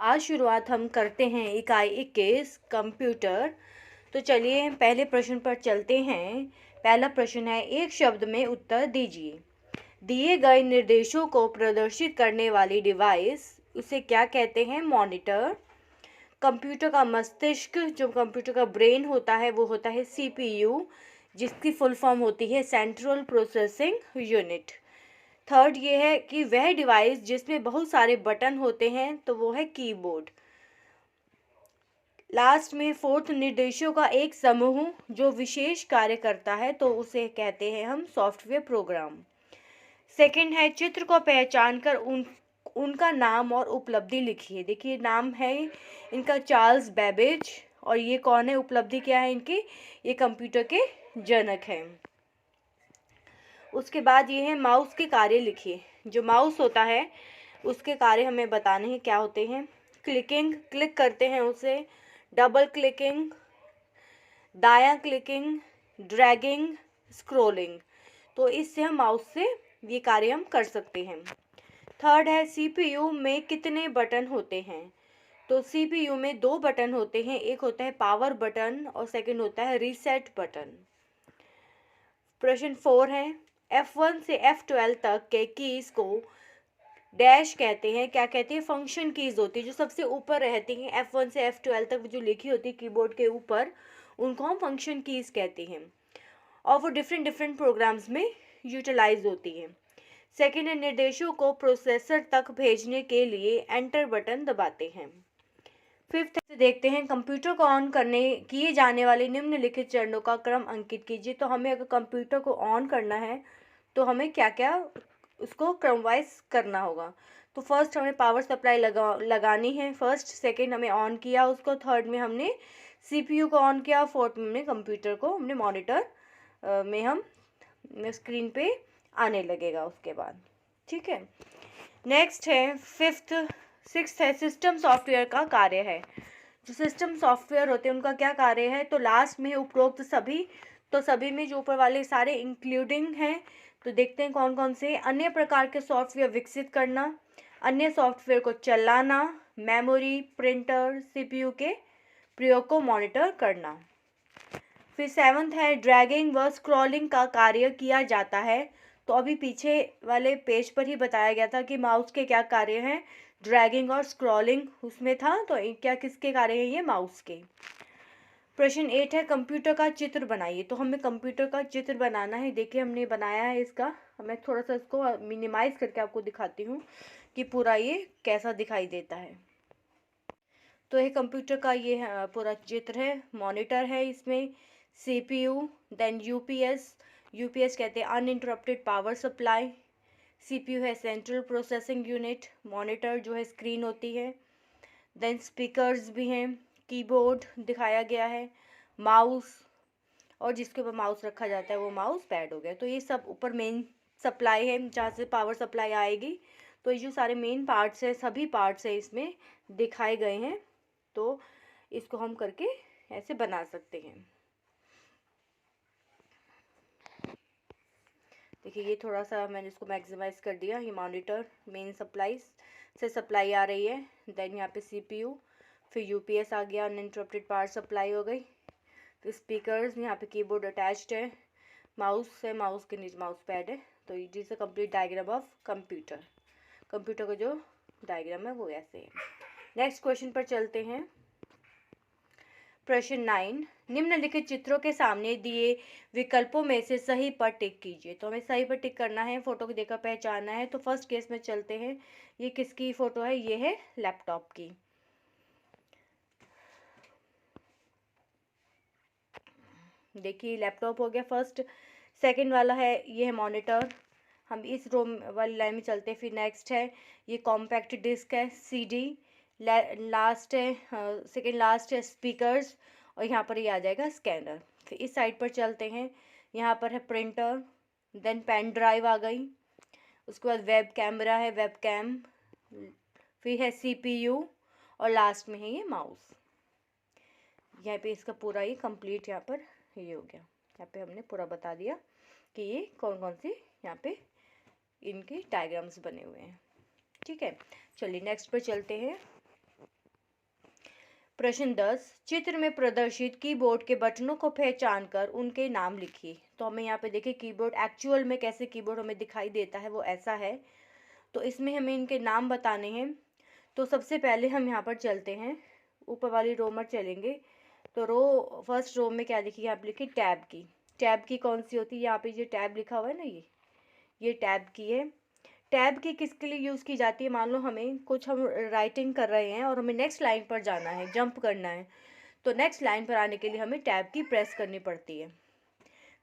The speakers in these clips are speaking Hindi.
आज शुरुआत हम करते हैं इकाई 21 कंप्यूटर। तो चलिए पहले प्रश्न पर चलते हैं। पहला प्रश्न है, एक शब्द में उत्तर दीजिए। दिए गए निर्देशों को प्रदर्शित करने वाली डिवाइस उसे क्या कहते हैं? मॉनिटर। कंप्यूटर का मस्तिष्क, जो कंप्यूटर का ब्रेन होता है, वो होता है सीपीयू, जिसकी फुल फॉर्म होती है सेंट्रल प्रोसेसिंग यूनिट। थर्ड ये है कि वह डिवाइस जिसमें बहुत सारे बटन होते हैं, तो वो है कीबोर्ड। लास्ट में फोर्थ, निर्देशों का एक समूह जो विशेष कार्य करता है, तो उसे कहते हैं हम सॉफ्टवेयर प्रोग्राम। सेकंड है, चित्र को पहचान कर उनका नाम और उपलब्धि लिखिए। देखिए नाम है इनका चार्ल्स बेबेज, और ये कौन है, उपलब्धि क्या है इनकी? ये कंप्यूटर के जनक हैं। उसके बाद ये है, माउस के कार्य लिखिए। जो माउस होता है उसके कार्य हमें बताने हैं क्या होते हैं। क्लिकिंग, क्लिक करते हैं उसे, डबल क्लिकिंग, दायां क्लिकिंग, ड्रैगिंग, स्क्रॉलिंग। तो इससे हम माउस से ये कार्य हम कर सकते हैं। थर्ड है, सीपीयू में कितने बटन होते हैं? तो सीपीयू में 2 बटन होते हैं, एक होता है पावर बटन और सेकंड होता है रीसेट बटन। प्रश्न 4 है, F1 से F12 तक के कीज को डैश कहते हैं। क्या कहते हैं? फंक्शन कीज होती है, जो सबसे ऊपर रहती हैं F1 से F12 तक जो लिखी होती है कीबोर्ड के ऊपर, उनको हम फंक्शन कीज कहते हैं, और वो डिफरेंट डिफरेंट प्रोग्राम्स में यूटिलाइज होती हैं। सेकेंड है, निर्देशों को प्रोसेसर तक भेजने के लिए एंटर बटन दबाते हैं। फिफ्थ से देखते हैं, कंप्यूटर को ऑन करने किए जाने वाले निम्नलिखित चरणों का क्रम अंकित कीजिए। तो हमें अगर कंप्यूटर को ऑन करना है तो हमें क्या क्या उसको क्रमवाइज करना होगा। तो फर्स्ट हमें पावर सप्लाई लगानी है फर्स्ट, सेकंड हमें ऑन किया उसको, थर्ड में हमने सीपीयू को ऑन किया, फोर्थ में हमने कंप्यूटर को, हमने मॉनिटर में हम स्क्रीन पे आने लगेगा उसके बाद। ठीक है, नेक्स्ट है सिक्स्थ है, सिस्टम सॉफ्टवेयर का कार्य है। जो सिस्टम सॉफ्टवेयर होते हैं उनका क्या कार्य है? तो लास्ट में उपरोक्त सभी, तो सभी में जो ऊपर वाले सारे इंक्लूडिंग हैं। तो देखते हैं कौन कौन से। अन्य प्रकार के सॉफ्टवेयर विकसित करना, अन्य सॉफ्टवेयर को चलाना, मेमोरी, प्रिंटर, सीपीयू के प्रयोग को मॉनिटर करना। फिर 7th है, ड्रैगिंग व स्क्रॉलिंग का कार्य किया जाता है। तो अभी पीछे वाले पेज पर ही बताया गया था कि माउस के क्या कार्य हैं, ड्रैगिंग और स्क्रॉलिंग उसमें था, तो क्या किसके कार्य हैं? ये माउस के। प्रश्न 8 है, कंप्यूटर का चित्र बनाइए। तो हमें कंप्यूटर का चित्र बनाना है। देखिए हमने बनाया है इसका, मैं थोड़ा सा इसको मिनिमाइज करके आपको दिखाती हूँ कि पूरा ये कैसा दिखाई देता है। तो ये कंप्यूटर का ये पूरा चित्र है, मॉनिटर है, इसमें सीपीयू, देन यूपीएस कहते हैं अनइंटरप्टेड पावर सप्लाई, सीपीयू है सेंट्रल प्रोसेसिंग यूनिट, मॉनिटर जो है स्क्रीन होती है, देन स्पीकर्स भी हैं, कीबोर्ड दिखाया गया है, माउस, और जिसके ऊपर माउस रखा जाता है वो माउस पैड हो गया। तो ये सब ऊपर मेन सप्लाई है जहाँ से पावर सप्लाई आएगी। तो ये जो सारे मेन पार्ट्स है, सभी पार्ट्स है इसमें दिखाए गए हैं। तो इसको हम करके ऐसे बना सकते हैं। देखिए ये थोड़ा सा मैंने इसको मैक्सिमाइज कर दिया। ये मॉनिटर मेन सप्लाई से सप्लाई आ रही है, देन यहाँ पे सीपीयू, फिर यूपीएस आ गया, अनइंटरप्टेड पावर सप्लाई हो गई, फिर स्पीकर्स, यहाँ पे कीबोर्ड अटैच्ड है, माउस है, माउस के नीचे माउस पैड है। तो ये is a complete diagram of computer. Computer का जो डायग्राम है वो ऐसे है। नेक्स्ट क्वेश्चन पर चलते हैं। प्रश्न 9, निम्नलिखित चित्रों के सामने दिए विकल्पों में से सही पर टिक कीजिए। तो हमें सही पर टिक करना है, फोटो को देखकर पहचानना है। तो फर्स्ट केस में चलते हैं। ये किसकी फोटो है? ये है लैपटॉप की। देखिए लैपटॉप हो गया फर्स्ट। सेकंड वाला है, ये है मॉनिटर। हम इस रो वाली लाइन में चलते हैं। फिर नेक्स्ट है, ये कॉम्पैक्ट डिस्क है, सीडी। लास्ट है, सेकंड लास्ट है स्पीकर्स, और यहाँ पर ये आ जाएगा स्कैनर। फिर इस साइड पर चलते हैं, यहाँ पर है प्रिंटर, देन पेन ड्राइव आ गई, उसके बाद वेब कैमरा है, वेब कैम, फिर है सीपीयू, और लास्ट में है ये माउस। यहाँ पे इसका पूरा ये कंप्लीट यहाँ पर ये हो गया। यहाँ पे हमने पूरा बता दिया कि ये कौन कौन सी यहाँ पे इनके डायग्राम्स बने हुए हैं। ठीक है, चलिए नेक्स्ट पर चलते हैं। प्रश्न 10, चित्र में प्रदर्शित कीबोर्ड के बटनों को पहचान कर उनके नाम लिखिए। तो हमें यहाँ पे देखिए कीबोर्ड एक्चुअल में कैसे कीबोर्ड हमें दिखाई देता है वो ऐसा है। तो इसमें हमें इनके नाम बताने हैं। तो सबसे पहले हम यहाँ पर चलते हैं, ऊपर वाली रो में चलेंगे। तो फर्स्ट रो में क्या लिखी है, आप लिखिए टैब की। टैब की कौन सी होती है, यहाँ पे जो टैब लिखा हुआ है ना, ये टैब की है। टैब की किसके लिए यूज़ की जाती है, मान लो हमें कुछ हम राइटिंग कर रहे हैं और हमें नेक्स्ट लाइन पर जाना है, जंप करना है, तो नेक्स्ट लाइन पर आने के लिए हमें टैब की प्रेस करनी पड़ती है।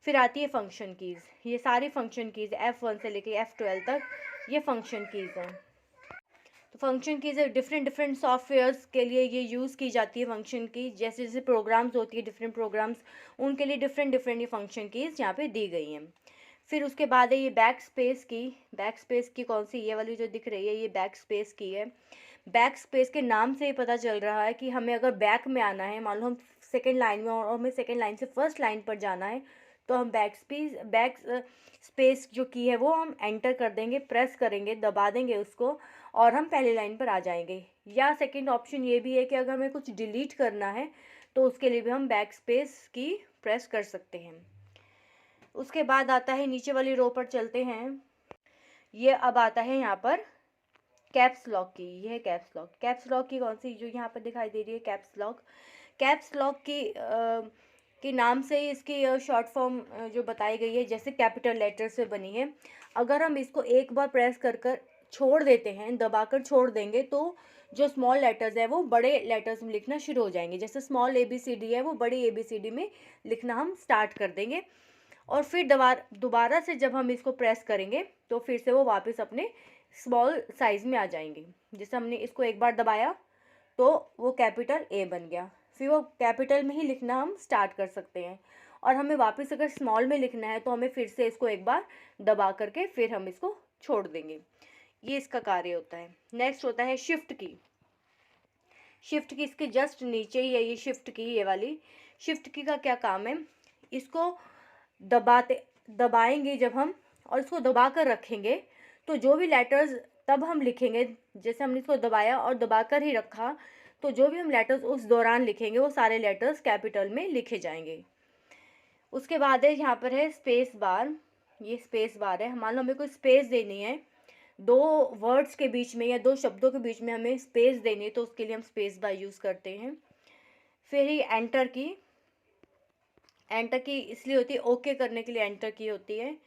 फिर आती है फंक्शन कीज़। ये सारी फंक्शन कीज़ F1 से लेके F12 तक ये फंक्शन कीज़ हैं। तो फंक्शन कीज़ डिफरेंट सॉफ्टवेयर्स के लिए ये यूज़ की जाती है फंक्शन की। जैसे जैसे प्रोग्राम्स होती है, डिफरेंट प्रोग्राम्स, उनके लिए डिफरेंट ये फंक्शन कीज़ यहाँ पे दी गई हैं। फिर उसके बाद है ये बैक स्पेस की कौन सी, ये वाली जो दिख रही है, ये बैक स्पेस की है। बैक स्पेस के नाम से ही पता चल रहा है कि हमें अगर बैक में आना है, मान लो हम सेकेंड लाइन में और हमें सेकेंड लाइन से फर्स्ट लाइन पर जाना है, तो हम बैक स्पेस जो की है वो हम एंटर कर देंगे, प्रेस करेंगे, दबा देंगे उसको, और हम पहली लाइन पर आ जाएंगे। या सेकेंड ऑप्शन ये भी है कि अगर हमें कुछ डिलीट करना है तो उसके लिए भी हम बैक स्पेस की प्रेस कर सकते हैं। उसके बाद आता है, नीचे वाली रो पर चलते हैं, ये अब आता है यहाँ पर कैप्स लॉक की। ये है कैप्स लॉक की कौन सी, जो यहाँ पर दिखाई दे रही है कैप्स लॉक की नाम से ही इसकी शॉर्ट फॉर्म जो बताई गई है, जैसे कैपिटल लेटर से बनी है। अगर हम इसको एक बार प्रेस कर कर छोड़ देते हैं, दबाकर छोड़ देंगे, तो जो स्मॉल लेटर्स है वो बड़े लेटर्स में लिखना शुरू हो जाएंगे। जैसे स्मॉल ABCD है वो बड़ी ABCD में लिखना हम स्टार्ट कर देंगे। और फिर दोबारा से जब हम इसको प्रेस करेंगे तो फिर से वो वापस अपने स्मॉल साइज़ में आ जाएंगे। जैसे हमने इसको एक बार दबाया तो वो कैपिटल A बन गया, फिर वो कैपिटल में ही लिखना हम स्टार्ट कर सकते हैं। और हमें वापस अगर स्मॉल में लिखना है तो हमें फिर से इसको एक बार दबा करके फिर हम इसको छोड़ देंगे। ये इसका कार्य होता है। नेक्स्ट होता है शिफ्ट की इसके जस्ट नीचे ही है ये शिफ्ट की, ये वाली शिफ्ट की का क्या काम है, इसको दबाएंगे जब हम और इसको दबा कर रखेंगे तो जो भी लेटर्स तब हम लिखेंगे, जैसे हमने इसको दबाया और दबाकर ही रखा, तो जो भी हम लेटर्स उस दौरान लिखेंगे वो सारे लेटर्स कैपिटल में लिखे जाएंगे। उसके बाद है यहाँ पर है स्पेस बार। ये स्पेस बार है, मान लो हमें कोई स्पेस देनी है, दो वर्ड्स के बीच में या दो शब्दों के बीच में हमें स्पेस देनी है, तो उसके लिए हम स्पेस बार यूज़ करते हैं। फिर ही एंटर की इसलिए होती है, ओके करने के लिए एंटर की होती है।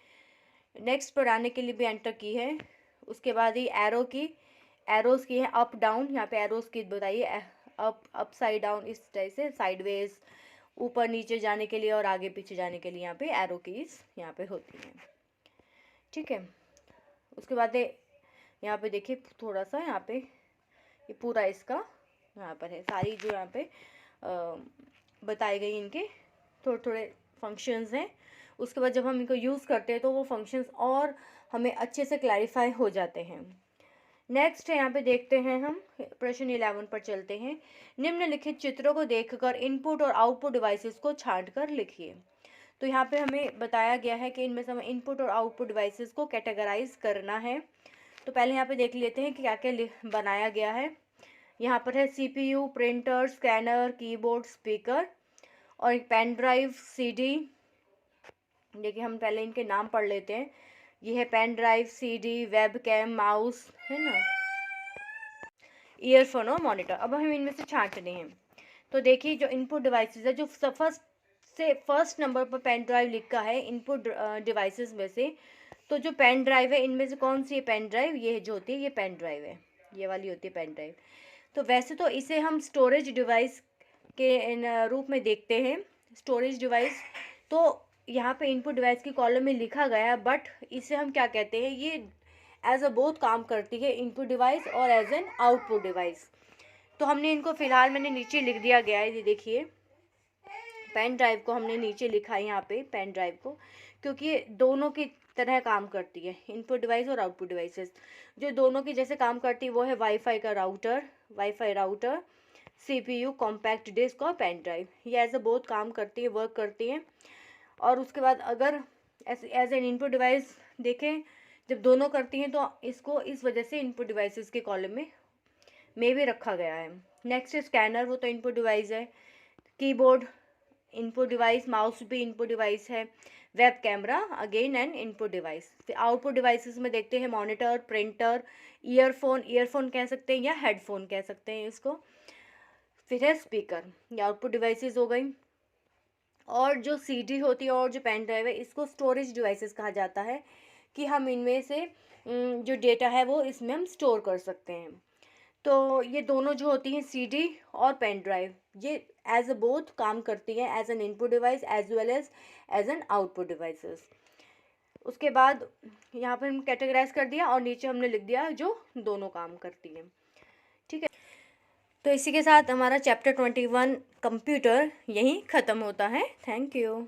नेक्स्ट पर आने के लिए भी एंटर की है। उसके बाद ही एरोज़ की है, अप डाउन, यहाँ पे एरोज़ की बताइए, अप साइड डाउन, इस तरह से साइडवेज, ऊपर नीचे जाने के लिए और आगे पीछे जाने के लिए यहाँ पे एरो कीज यहाँ पे होती हैं। ठीक है। उसके बाद यहाँ पे देखिए थोड़ा सा, यहाँ पे ये पूरा इसका यहाँ पर है, सारी जो यहाँ पे बताई गई इनके थोड़े फंक्शंस हैं। उसके बाद जब हम इनको यूज़ करते हैं तो वो फंक्शंस और हमें अच्छे से क्लैरिफाई हो जाते हैं। नेक्स्ट है, यहाँ पे देखते हैं हम प्रश्न 11 पर चलते हैं। निम्नलिखित चित्रों को देखकर इनपुट और आउटपुट डिवाइसेस को छांट कर लिखिए। तो यहाँ पे हमें बताया गया है कि इनमें से हमें इनपुट और आउटपुट डिवाइसेस को कैटेगराइज करना है। तो पहले यहाँ पे देख लेते हैं कि क्या क्या बनाया गया है। यहाँ पर है CPU, printer, scanner, keyboard, speaker और एक पेन ड्राइव, CD। देखिए हम पहले इनके नाम पढ़ लेते हैं। ये है pen drive, CD, webcam, mouse, है ना, ईयरफोन और मॉनिटर। अब हम इनमें से छांटने हैं। तो देखिए जो इनपुट डिवाइसेस है, जो फर्स्ट नंबर पर पेन ड्राइव लिखा है इनपुट डिवाइसेस में से, तो जो पेन ड्राइव है इनमें से कौन सी है पेन ड्राइव, ये जो होती है ये पेन ड्राइव है, ये वाली होती है पेन ड्राइव। तो वैसे तो इसे हम स्टोरेज डिवाइस के रूप में देखते हैं, स्टोरेज डिवाइस। तो यहाँ पे इनपुट डिवाइस की कॉलम में लिखा गया है, बट इसे हम क्या कहते हैं, ये एज अ बोथ काम करती है, इनपुट डिवाइस और एज एन आउटपुट डिवाइस। तो हमने इनको फ़िलहाल मैंने नीचे लिख दिया गया है, ये देखिए पेन ड्राइव को हमने नीचे लिखा है यहाँ पे पेन ड्राइव को, क्योंकि ये दोनों की तरह काम करती है, इनपुट डिवाइस और आउटपुट डिवाइसेस। जो दोनों की जैसे काम करती है वो है wifi router, CPU, compact disc और पेन ड्राइव। ये एज अ बोथ काम करती है, वर्क करती हैं। और उसके बाद अगर एज एन इनपुट डिवाइस देखें, जब दोनों करती हैं तो इसको इस वजह से इनपुट डिवाइसेस के कॉलम में भी रखा गया है। नेक्स्ट स्कैनर, वो तो इनपुट डिवाइस है। कीबोर्ड इनपुट डिवाइस, माउस भी इनपुट डिवाइस है। Web camera again an input device. फिर आउटपुट डिवाइसेस में देखते हैं मॉनिटर, प्रिंटर, ईयरफोन, ईयरफोन कह सकते हैं या हेडफोन कह सकते हैं इसको। फिर है स्पीकर, ये आउटपुट डिवाइसेस हो गई। और जो सीडी होती है और जो पेन ड्राइव है, इसको स्टोरेज डिवाइसेस कहा जाता है कि हम इनमें से जो डेटा है वो इसमें हम स्टोर कर सकते हैं। तो ये दोनों जो होती हैं सीडी और पेन ड्राइव, ये एज अ बोथ काम करती हैं as an input device as well as an output devices. उसके बाद यहाँ पर हम कैटेगराइज कर दिया और नीचे हमने लिख दिया जो दोनों काम करती हैं। ठीक है, तो इसी के साथ हमारा चैप्टर 21 कंप्यूटर यहीं ख़त्म होता है। Thank you.